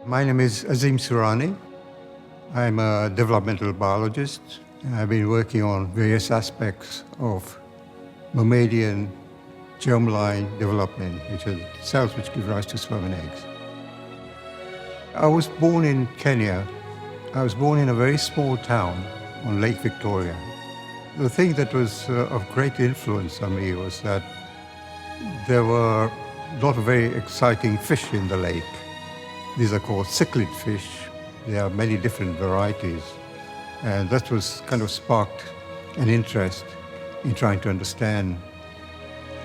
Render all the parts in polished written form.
My name is Azim Surani. I'm a developmental biologist. I've been working on various aspects of mammalian germline development, which are cells which give rise to sperm and eggs. I was born in Kenya. I was born in a very small town on Lake Victoria. The thing that was of great influence on me was that there were a lot of very exciting fish in the lake. These are called cichlid fish. There are many different varieties. And that was kind of sparked an interest in trying to understand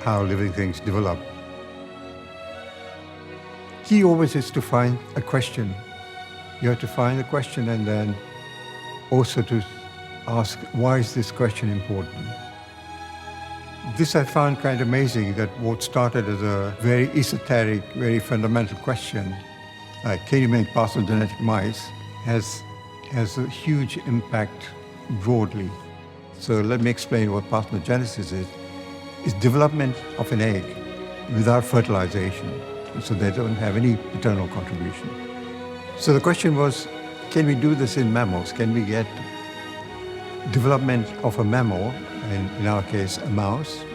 how living things develop. Key always is to find a question. You have to find a question and then also to ask, why is this question important? This I found kind of amazing, that what started as a very esoteric, very fundamental question, like can you make parthenogenetic mice, has a huge impact broadly. So let me explain what parthenogenesis is. It's development of an egg without fertilization, so they don't have any paternal contribution. So the question was, can we do this in mammals? Can we get development of a mammal, in our case a mouse,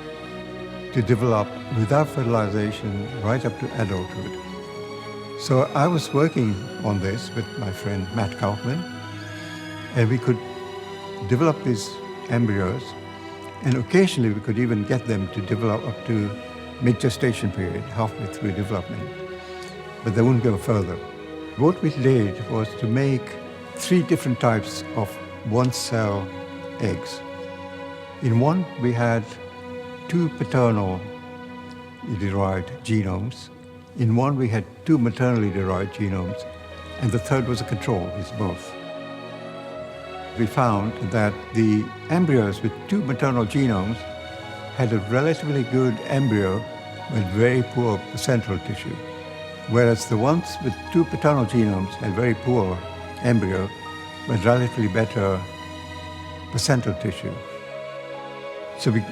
to develop without fertilization right up to adulthood? So I was working on this with my friend Matt Kaufman, and we could develop these embryos, and occasionally we could even get them to develop up to mid-gestation period, halfway through development, but they wouldn't go further. What we did was to make 3 different types of one-cell eggs. In one, we had 2 paternal derived genomes. In one, we had 2 maternally derived genomes, and the third was a control, it's both. We found that the embryos with 2 maternal genomes had a relatively good embryo with very poor placental tissue, whereas the ones with 2 paternal genomes had very poor embryo but relatively better placental tissue. So we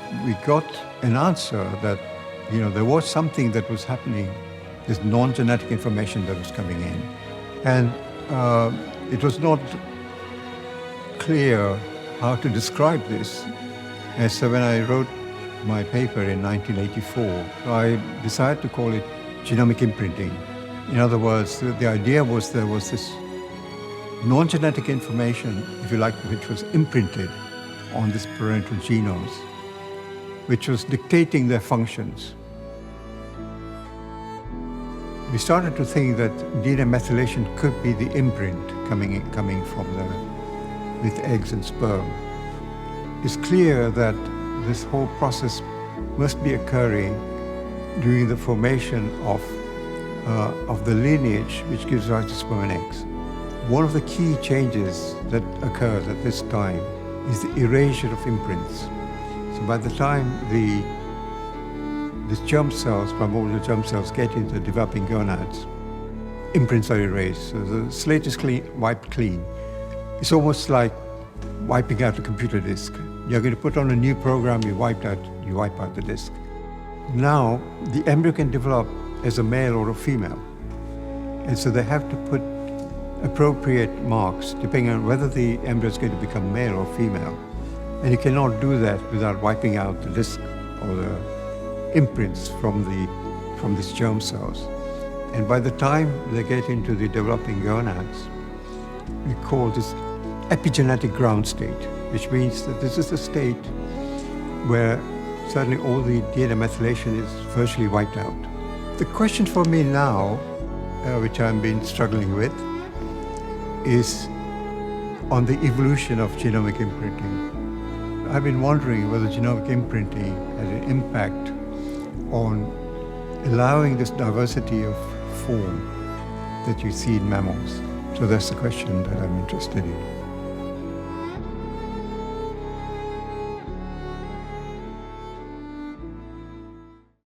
got an answer that, there was something that was happening, this non-genetic information that was coming in. And it was not clear how to describe this. And so when I wrote my paper in 1984, I decided to call it genomic imprinting. In other words, the idea was there was this non-genetic information, if you like, which was imprinted on these parental genomes, which was dictating their functions. We started to think that DNA methylation could be the imprint coming from with eggs and sperm. It's clear that this whole process must be occurring during the formation of the lineage which gives rise to sperm and eggs. One of the key changes that occurs at this time is the erasure of imprints. So by the time these germ cells, primordial germ cells, get into developing gonads, imprints are erased. So the slate is wiped clean. It's almost like wiping out a computer disk. You're going to put on a new program, you wipe out the disk. Now, the embryo can develop as a male or a female. And so they have to put appropriate marks depending on whether the embryo is going to become male or female. And you cannot do that without wiping out the disk or the imprints from these germ cells. And by the time they get into the developing gonads, we call this epigenetic ground state, which means that this is a state where suddenly all the DNA methylation is virtually wiped out. The question for me now, which I've been struggling with, is on the evolution of genomic imprinting. I've been wondering whether genomic imprinting has an impact on allowing this diversity of form that you see in mammals. So that's the question that I'm interested in.